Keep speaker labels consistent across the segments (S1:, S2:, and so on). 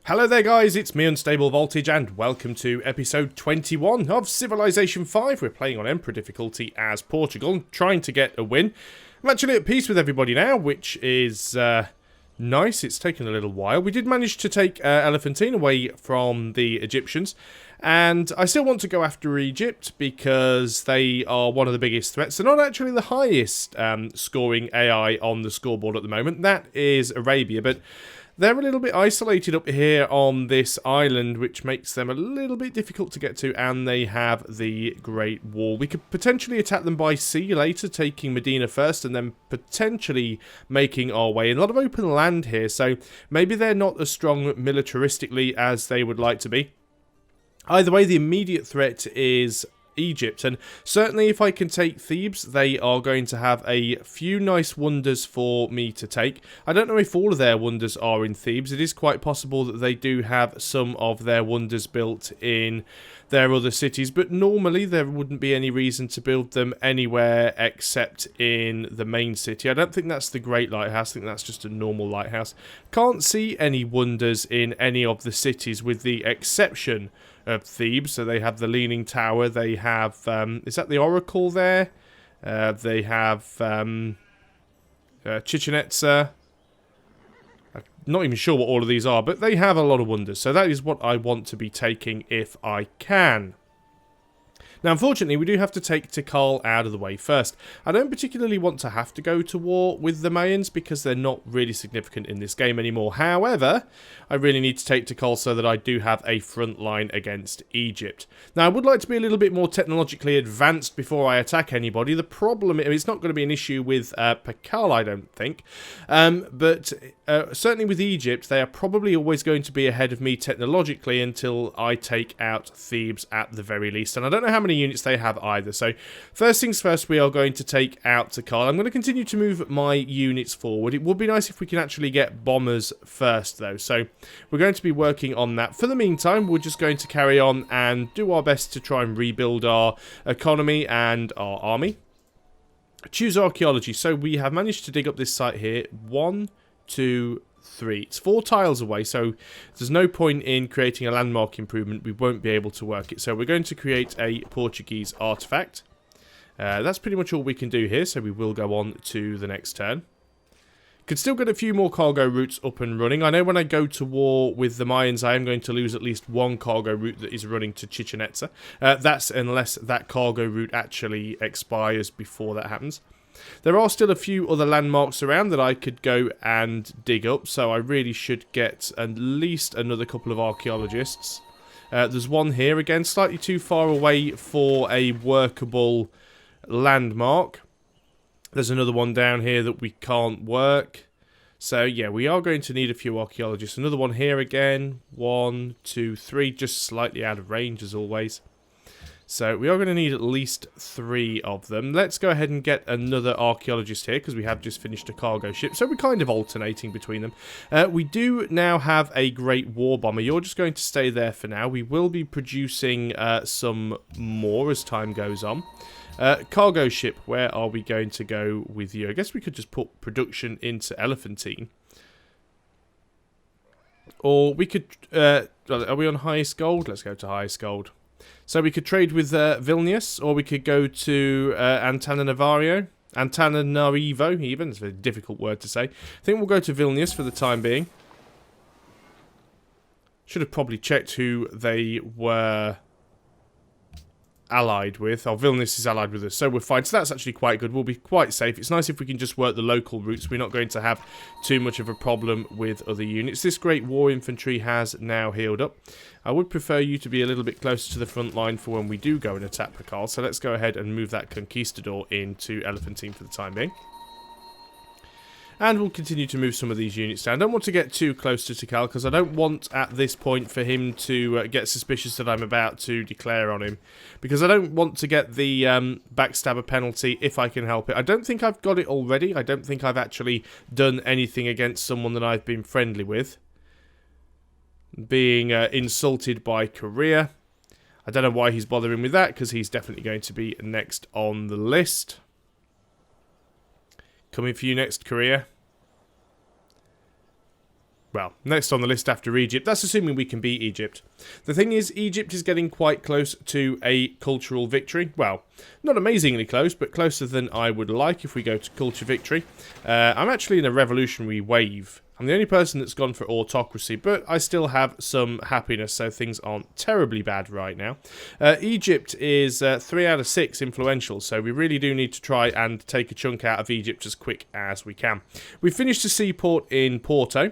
S1: Hello there guys, it's me Unstable Voltage and welcome to episode 21 of Civilization 5. We're playing on Emperor difficulty as Portugal, trying to get a win. I'm actually at peace with everybody now, which is nice. It's taken a little while. We did manage to take Elephantine away from the Egyptians, and I still want to go after Egypt because they are one of the biggest threats. They're not actually the highest scoring AI on the scoreboard at the moment. That is Arabia, but they're a little bit isolated up here on this island, which makes them a little bit difficult to get to, and they have the Great Wall. We could potentially attack them by sea later, taking Medina first, and then potentially making our way. A lot of open land here, so maybe they're not as strong militaristically as they would like to be. Either way, the immediate threat is Egypt, and certainly if I can take Thebes, they are going to have a few nice wonders for me to take. I don't know if all of their wonders are in Thebes. It is quite possible that they do have some of their wonders built in their other cities, but normally there wouldn't be any reason to build them anywhere except in the main city. I don't think that's the Great Lighthouse. I think that's just a normal lighthouse. Can't see any wonders in any of the cities with the exception of Thebes. So they have the Leaning Tower, they have, is that the Oracle there? They have Chichen Itza. I'm not even sure what all of these are, but they have a lot of wonders. So that is what I want to be taking if I can. Now, unfortunately, we do have to take Tikal out of the way first. I don't particularly want to have to go to war with the Mayans because they're not really significant in this game anymore. However, I really need to take Tikal so that I do have a front line against Egypt. Now, I would like to be a little bit more technologically advanced before I attack anybody. The problem is it's not going to be an issue with Pakal, I don't think. But certainly with Egypt, they are probably always going to be ahead of me technologically until I take out Thebes at the very least. And I don't know how many units they have either. So first things first, we are going to take out Tikal. I'm going to continue to move my units forward. It would be nice if we can actually get bombers first though. So we're going to be working on that. For the meantime, we're just going to carry on and do our best to try and rebuild our economy and our army. Choose archaeology. So we have managed to dig up this site here. 1, 2, 3. It's 4 tiles away, so there's no point in creating a landmark improvement. We won't be able to work it. So we're going to create a Portuguese artifact. That's pretty much all we can do here, so we will go on to the next turn. Could still get a few more cargo routes up and running. I know when I go to war with the Mayans, I am going to lose at least one cargo route that is running to Chichen Itza. That's unless that cargo route actually expires before that happens. There are still a few other landmarks around that I could go and dig up, so I really should get at least another couple of archaeologists. There's one here, again, slightly too far away for a workable landmark. There's another one down here that we can't work. So, yeah, we are going to need a few archaeologists. Another one here again. 1, 2, 3, just slightly out of range as always. So we are going to need at least 3 of them. Let's go ahead and get another archaeologist here because we have just finished a cargo ship. So we're kind of alternating between them. We do now have a Great War Bomber. You're just going to stay there for now. We will be producing some more as time goes on. Cargo ship, where are we going to go with you? I guess we could just put production into Elephantine. Or we could... are we on highest gold? Let's go to highest gold. So we could trade with Vilnius, or we could go to Antananarivo. Antananarivo, even. It's a very difficult word to say. I think we'll go to Vilnius for the time being. Should have probably checked who they were allied with. Oh, Vilnius is allied with us, so we're fine. So that's actually quite good. We'll be quite safe. It's nice if we can just work the local routes. We're not going to have too much of a problem with other units. This Great War Infantry has now healed up. I would prefer you to be a little bit closer to the front line for when we do go and attack Pakal. So let's go ahead and move that Conquistador into Elephantine for the time being. And we'll continue to move some of these units down. I don't want to get too close to Tikal because I don't want at this point for him to get suspicious that I'm about to declare on him. Because I don't want to get the backstabber penalty if I can help it. I don't think I've got it already. I don't think I've actually done anything against someone that I've been friendly with. Being insulted by Korea. I don't know why he's bothering with that because he's definitely going to be next on the list. Coming for you next, Korea. well, next on the list after Egypt. That's assuming we can beat Egypt. The thing is, Egypt is getting quite close to a cultural victory. Well, not amazingly close, but closer than I would like if we go to culture victory. I'm actually in a revolutionary wave. I'm the only person that's gone for autocracy, but I still have some happiness, so things aren't terribly bad right now. Egypt is 3 out of 6 influential, so we really do need to try and take a chunk out of Egypt as quick as we can. We finished a seaport in Porto.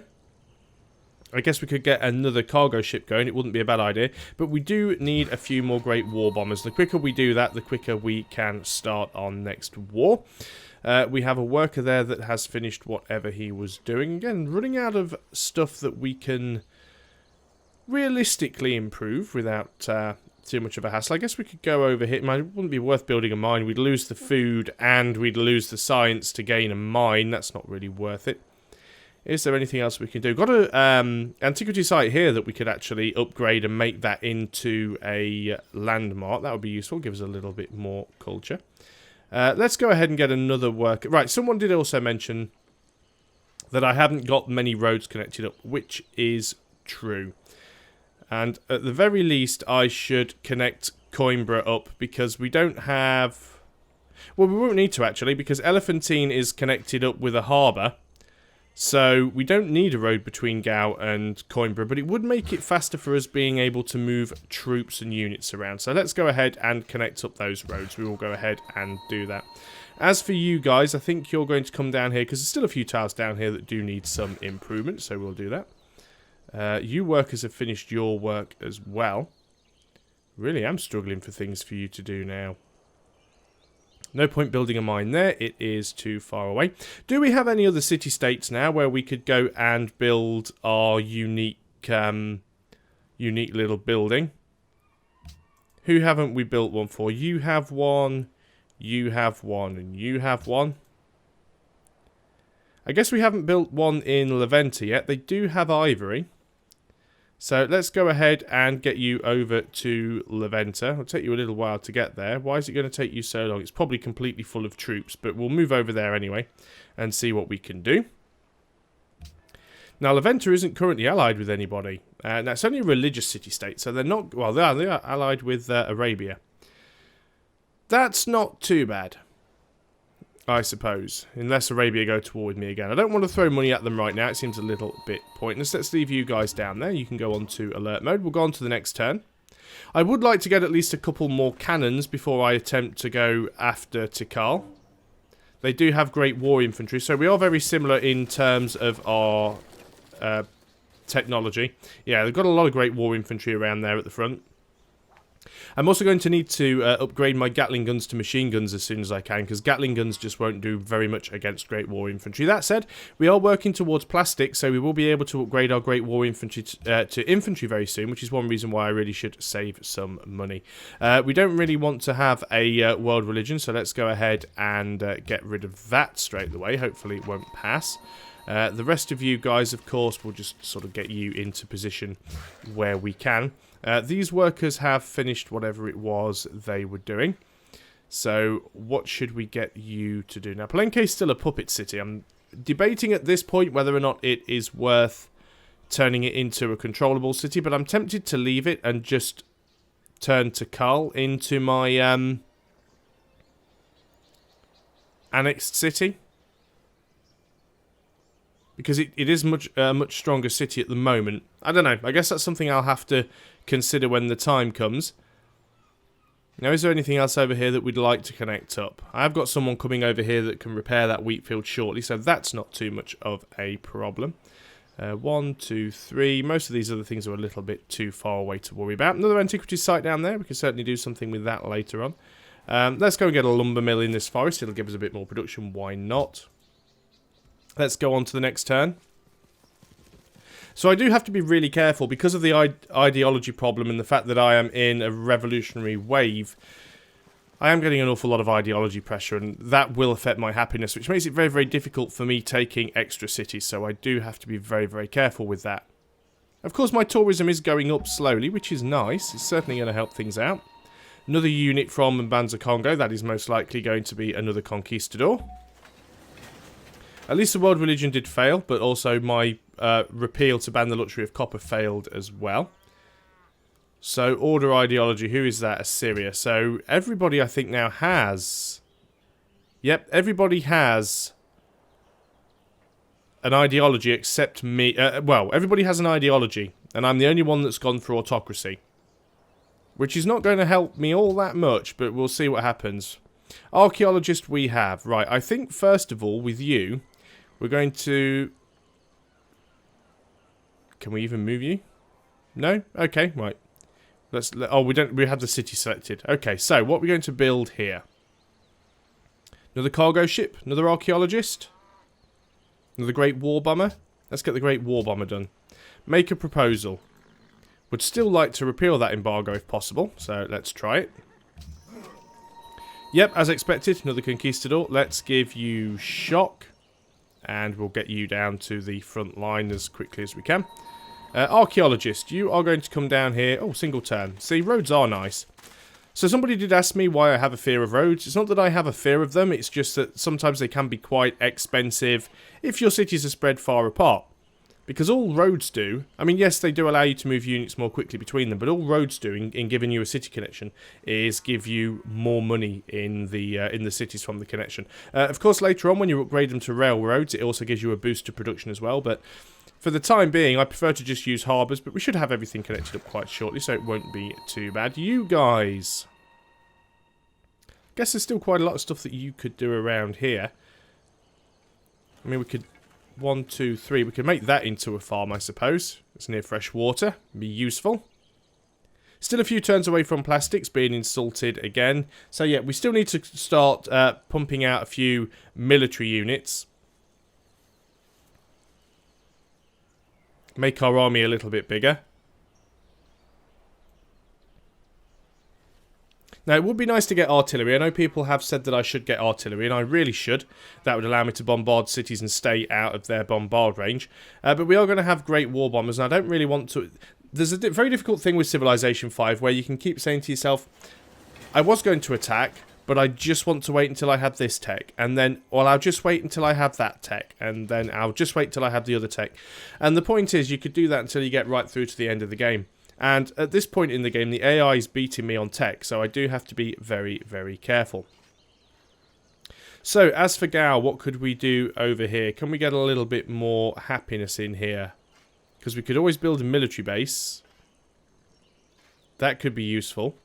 S1: I guess we could get another cargo ship going. It wouldn't be a bad idea. But we do need a few more great war bombers. The quicker we do that, the quicker we can start our next war. We have a worker there that has finished whatever he was doing. Again, running out of stuff that we can realistically improve without too much of a hassle. I guess we could go over here. It wouldn't be worth building a mine. We'd lose the food and we'd lose the science to gain a mine. That's not really worth it. Is there anything else we can do? Got an antiquity site here that we could actually upgrade and make that into a landmark. That would be useful. Give us a little bit more culture. Let's go ahead and get another worker. Right, someone did also mention that I haven't got many roads connected up, which is true. And at the very least, I should connect Coimbra up because we don't have... Well, we won't need to actually because Elephantine is connected up with a harbour. So we don't need a road between Gao and Coimbra, but it would make it faster for us being able to move troops and units around. So let's go ahead and connect up those roads. We will go ahead and do that. As for you guys, I think you're going to come down here because there's still a few tiles down here that do need some improvement, so we'll do that. You workers have finished your work as well. Really am struggling for things for you to do now. No point building a mine there. It is too far away. Do we have any other city-states now where we could go and build our unique little building? Who haven't we built one for? You have one, you have one, and you have one. I guess we haven't built one in Leventa yet. They do have ivory. So let's go ahead and get you over to Leventa. It'll take you a little while to get there. Why is it going to take you so long? It's probably completely full of troops, but we'll move over there anyway and see what we can do. Now, Leventa isn't currently allied with anybody. Now, it's only a religious city-state, so they're not... Well, they are allied with Arabia. That's not too bad, I suppose, unless Arabia go to war with me again. I don't want to throw money at them right now. It seems a little bit pointless. Let's leave you guys down there. You can go on to alert mode. We'll go on to the next turn. I would like to get at least a couple more cannons before I attempt to go after Tikal. They do have great war infantry, so we are very similar in terms of our technology. Yeah, they've got a lot of great war infantry around there at the front. I'm also going to need to upgrade my Gatling guns to machine guns as soon as I can, because Gatling guns just won't do very much against Great War Infantry. That said, we are working towards plastic, so we will be able to upgrade our Great War Infantry to infantry very soon, which is one reason why I really should save some money. We don't really want to have a world religion, so let's go ahead and get rid of that straight away. Hopefully it won't pass. The rest of you guys, of course, will just sort of get you into position where we can. These workers have finished whatever it was they were doing. So what should we get you to do? Now, Palenque is still a puppet city. I'm debating at this point whether or not it is worth turning it into a controllable city, but I'm tempted to leave it and just turn Tikal into my annexed city. Because it is much stronger city at the moment. I don't know. I guess that's something I'll have to consider when the time comes. Now, is there anything else over here that we'd like to connect up? I've got someone coming over here that can repair that wheat field shortly, so that's not too much of a problem. 1, 2, 3. Most of these other things are a little bit too far away to worry about. Another antiquities site down there. We can certainly do something with that later on. Let's go and get a lumber mill in this forest. It'll give us a bit more production. Why not? Let's go on to the next turn. So I do have to be really careful because of the ideology problem and the fact that I am in a revolutionary wave. I am getting an awful lot of ideology pressure, and that will affect my happiness, which makes it very, very difficult for me taking extra cities. So I do have to be very, very careful with that. Of course, my tourism is going up slowly, which is nice. It's certainly going to help things out. Another unit from Mbanza Congo. That is most likely going to be another conquistador. At least the world religion did fail, but also my repeal to ban the luxury of copper failed as well. So, order ideology, who is that? Assyria. So, everybody I think now has... Yep, everybody has an ideology except me. Well, everybody has an ideology, and I'm the only one that's gone for autocracy. Which is not going to help me all that much, but we'll see what happens. Archaeologist we have. Right, I think first of all, with you, we're going to... Can we even move you? No? Okay, right. Oh, we have the city selected. Okay, so what we're going to build here. Another cargo ship, another archaeologist, another great war bomber. Let's get the great war bomber done. Make a proposal. Would still like to repeal that embargo if possible, so let's try it. Yep, as expected, another conquistador. Let's give you shock, and we'll get you down to the front line as quickly as we can. Archaeologist, you are going to come down here. Oh, single turn. See, roads are nice. So somebody did ask me why I have a fear of roads. It's not that I have a fear of them, it's just that sometimes they can be quite expensive if your cities are spread far apart. Because all roads do, I mean, yes, they do allow you to move units more quickly between them, but all roads do, in giving you a city connection, is give you more money in the cities from the connection. Of course, later on, when you upgrade them to railroads, it also gives you a boost to production as well, but for the time being, I prefer to just use harbours, but we should have everything connected up quite shortly, so it won't be too bad. You guys... Guess there's still quite a lot of stuff that you could do around here. I mean, we could... 1, 2, 3. We could make that into a farm, I suppose. It's near fresh water. Be useful. Still a few turns away from plastics being insulted again. So yeah, we still need to start pumping out a few military units. Make our army a little bit bigger. Now, it would be nice to get artillery. I know people have said that I should get artillery, and I really should. That would allow me to bombard cities and stay out of their bombard range. But we are going to have great war bombers, and I don't really want to... There's a very difficult thing with Civilization 5 where you can keep saying to yourself, I was going to attack, but I just want to wait until I have this tech. And then, well, I'll just wait until I have that tech. And then I'll just wait till I have the other tech. And the point is, you could do that until you get right through to the end of the game. And at this point in the game, the AI is beating me on tech, so I do have to be very, very careful. So, as for Gao, what could we do over here? Can we get a little bit more happiness in here? Because we could always build a military base. That could be useful.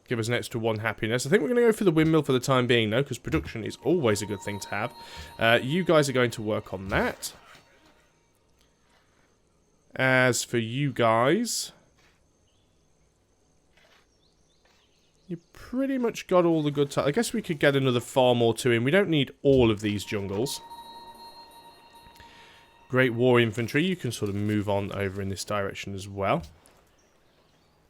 S1: Give us an extra 1 happiness. I think we're going to go for the windmill for the time being, though, because production is always a good thing to have. You guys are going to work on that. As for you guys, you pretty much got all the good... I guess we could get another farm or two in. We don't need all of these jungles. Great War Infantry, you can sort of move on over in this direction as well.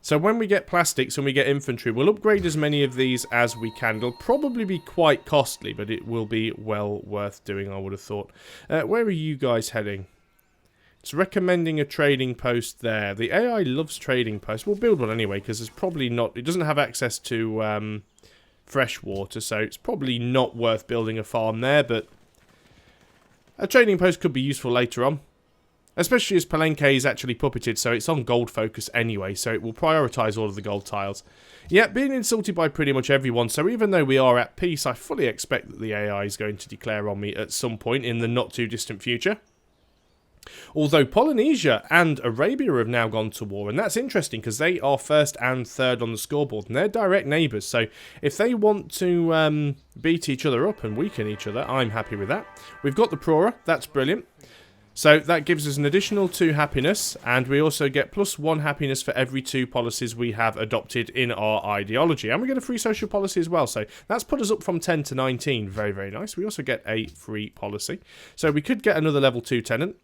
S1: So when we get plastics and we get infantry, we'll upgrade as many of these as we can. It'll probably be quite costly, but it will be well worth doing, I would have thought. Where are you guys heading? It's recommending a trading post there. The AI loves trading posts. We'll build one anyway, because it's probably not... It doesn't have access to fresh water, so it's probably not worth building a farm there, but a trading post could be useful later on. Especially as Palenque is actually puppeted, so it's on gold focus anyway, so it will prioritise all of the gold tiles. Yeah, being insulted by pretty much everyone, so even though we are at peace, I fully expect that the AI is going to declare on me at some point in the not-too-distant future. Although Polynesia and Arabia have now gone to war, and that's interesting because they are first and third on the scoreboard, and they're direct neighbours, so if they want to beat each other up and weaken each other, I'm happy with that. We've got the Prora, that's brilliant. So that gives us an additional 2 happiness, and we also get plus 1 happiness for every 2 policies we have adopted in our ideology. And we get a free social policy as well, so that's put us up from 10 to 19. Very, very nice. We also get a free policy. So we could get another level 2 tenant.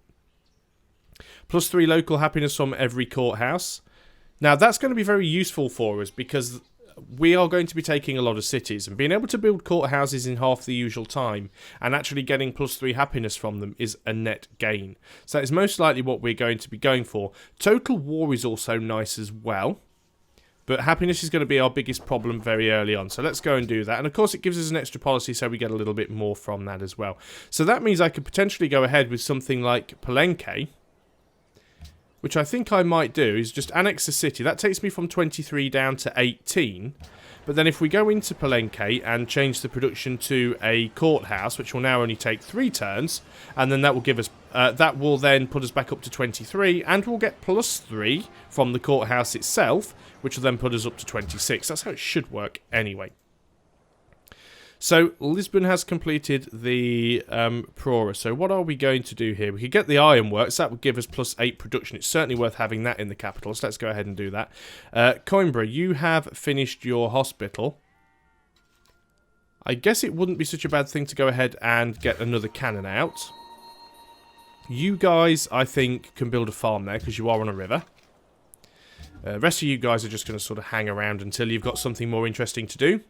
S1: Plus 3 local happiness from every courthouse. Now, that's going to be very useful for us because we are going to be taking a lot of cities. And being able to build courthouses in half the usual time and actually getting plus 3 happiness from them is a net gain. So that is most likely what we're going to be going for. Total war is also nice as well. But happiness is going to be our biggest problem very early on. So let's go and do that. And of course it gives us an extra policy, so we get a little bit more from that as well. So that means I could potentially go ahead with something like Palenque, which I think I might do, is just annex a city. That takes me from 23 down to 18. But then if we go into Palenque and change the production to a courthouse, which will now only take 3 turns, and then that will give us, that will then put us back up to 23, and we'll get +3 from the courthouse itself, which will then put us up to 26. That's how it should work anyway. So, Lisbon has completed the Prora. So, what are we going to do here? We could get the ironworks. That would give us +8 production. It's certainly worth having that in the capital. So, let's go ahead and do that. Coimbra, you have finished your hospital. I guess it wouldn't be such a bad thing to go ahead and get another cannon out. You guys, I think, can build a farm there because you are on a river. The rest of you guys are just going to sort of hang around until you've got something more interesting to do.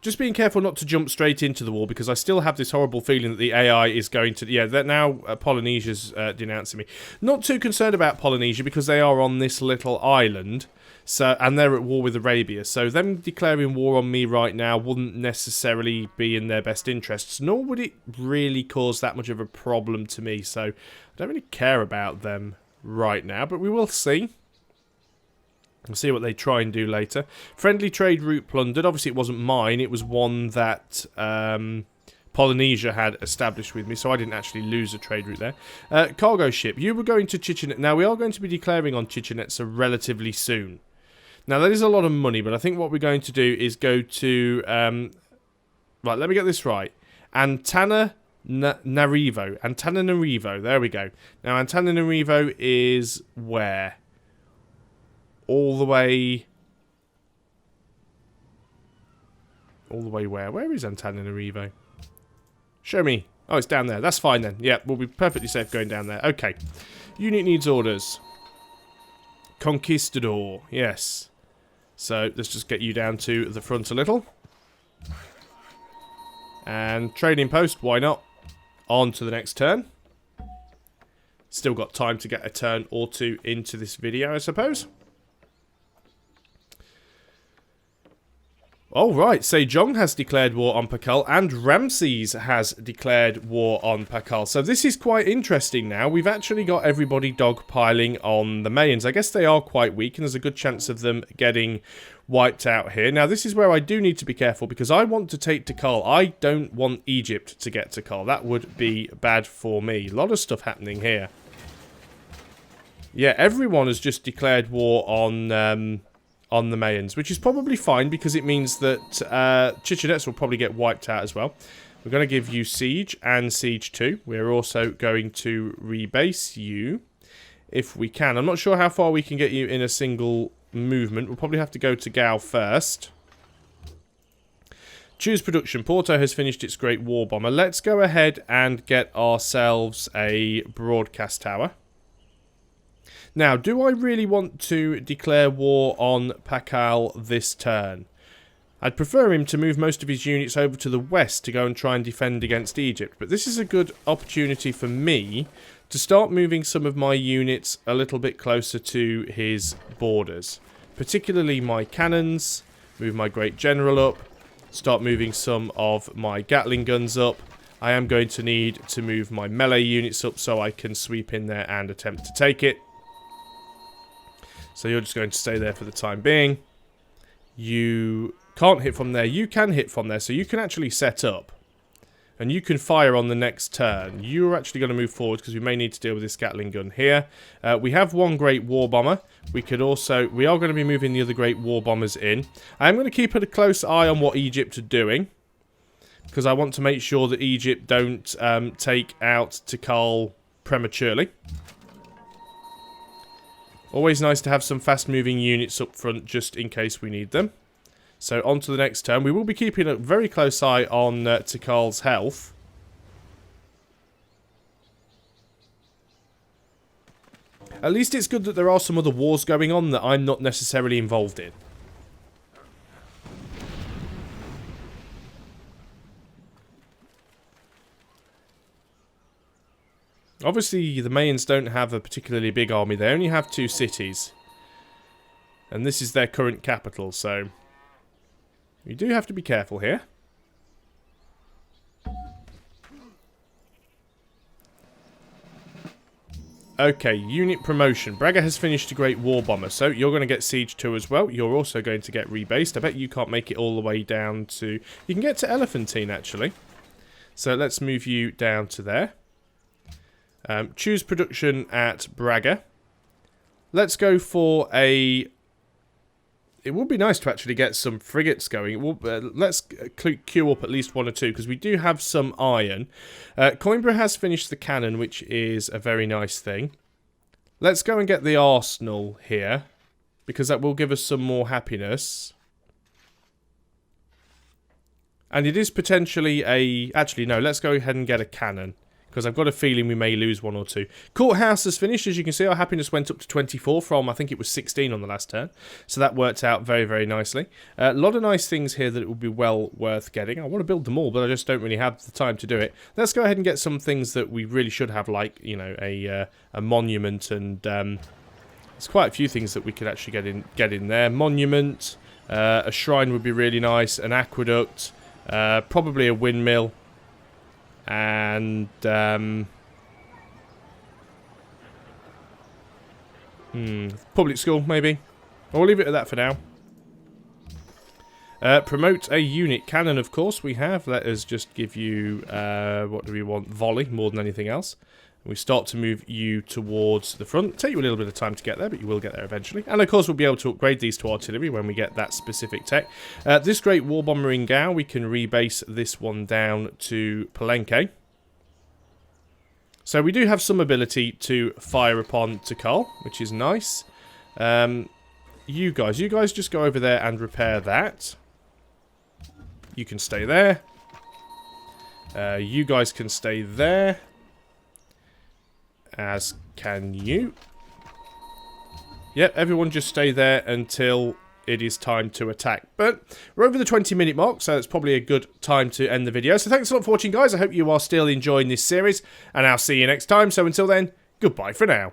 S1: Just being careful not to jump straight into the wall, because I still have this horrible feeling that the AI is going to... Yeah, that now Polynesia's denouncing me. Not too concerned about Polynesia, because they are on this little island, so and they're at war with Arabia. So them declaring war on me right now wouldn't necessarily be in their best interests, nor would it really cause that much of a problem to me. So I don't really care about them right now, but we will see. We'll see what they try and do later. Friendly trade route plundered. Obviously, it wasn't mine. It was one that Polynesia had established with me, so I didn't actually lose a trade route there. Cargo ship. You were going to Chichen Itza. Now, we are going to be declaring on Chichen Itza relatively soon. Now, that is a lot of money, but I think what we're going to do is go to... right, let me get this right. Antananarivo. Antananarivo. There we go. Now, Antananarivo is where? All the way where? Where is Antananarivo? Show me. Oh, it's down there. That's fine then. Yeah, we'll be perfectly safe going down there. Okay. Unit needs orders. Conquistador. Yes. So, let's just get you down to the front a little. And trading post, why not? On to the next turn. Still got time to get a turn or two into this video, I suppose. Alright, Sejong has declared war on Pakal, and Ramses has declared war on Pakal. So this is quite interesting now. We've actually got everybody dogpiling on the Mayans. I guess they are quite weak, and there's a good chance of them getting wiped out here. Now, this is where I do need to be careful, because I want to take Tikal. I don't want Egypt to get Tikal. That would be bad for me. A lot of stuff happening here. Yeah, everyone has just declared war on the Mayans, which is probably fine, because it means that Chichen Itza will probably get wiped out as well. We're going to give you Siege and Siege 2. We're also going to rebase you if we can. I'm not sure how far we can get you in a single movement. We'll probably have to go to Gao first. Choose production. Porto has finished its Great War Bomber. Let's go ahead and get ourselves a broadcast tower. Now, do I really want to declare war on Pakal this turn? I'd prefer him to move most of his units over to the west to go and try and defend against Egypt. But this is a good opportunity for me to start moving some of my units a little bit closer to his borders. Particularly my cannons, move my Great General up, start moving some of my Gatling guns up. I am going to need to move my melee units up so I can sweep in there and attempt to take it. So you're just going to stay there for the time being. You can't hit from there. You can hit from there, so you can actually set up. And you can fire on the next turn. You're actually going to move forward because we may need to deal with this Gatling gun here. We have one Great War Bomber. We are going to be moving the other Great War Bombers in. I am going to keep a close eye on what Egypt are doing, because I want to make sure that Egypt don't take out Tikal prematurely. Always nice to have some fast-moving units up front just in case we need them. So, on to the next turn. We will be keeping a very close eye on Tikal's health. At least it's good that there are some other wars going on that I'm not necessarily involved in. Obviously, the Mayans don't have a particularly big army. They only have 2 cities. And this is their current capital, so you do have to be careful here. Okay, unit promotion. Braga has finished a Great War Bomber, so you're going to get Siege 2 as well. You're also going to get rebased. I bet you can't make it all the way down to... You can get to Elephantine, actually. So let's move you down to there. Choose production at Braga. Let's go for a... It would be nice to actually get some frigates going. Let's queue up at least 1 or 2, because we do have some iron. Coimbra has finished the cannon, which is a very nice thing. Let's go and get the arsenal here, because that will give us some more happiness. And it is potentially a... Actually, no, let's go ahead and get a cannon, because I've got a feeling we may lose 1 or 2. Courthouse has finished. As you can see, our happiness went up to 24 from, I think it was 16 on the last turn. So that worked out very, very nicely. A lot of nice things here that it would be well worth getting. I want to build them all, but I just don't really have the time to do it. Let's go ahead and get some things that we really should have, like, you know, a monument, and there's quite a few things that we could actually get in there. Monument, a shrine would be really nice, an aqueduct, probably a windmill. And public school, maybe. I'll leave it at that for now. Promote a unit cannon, of course, we have. Let us just give you, what do we want? Volley, more than anything else. We start to move you towards the front. Take you a little bit of time to get there, but you will get there eventually. And of course, we'll be able to upgrade these to artillery when we get that specific tech. This Great War Bomber in Gao, we can rebase this one down to Palenque. So we do have some ability to fire upon Tikal, which is nice. You guys just go over there and repair that. You can stay there. You guys can stay there. As can you. Yep, everyone just stay there until it is time to attack. But we're over the 20-minute mark, so it's probably a good time to end the video. So thanks a lot for watching, guys. I hope you are still enjoying this series, and I'll see you next time. So until then, goodbye for now.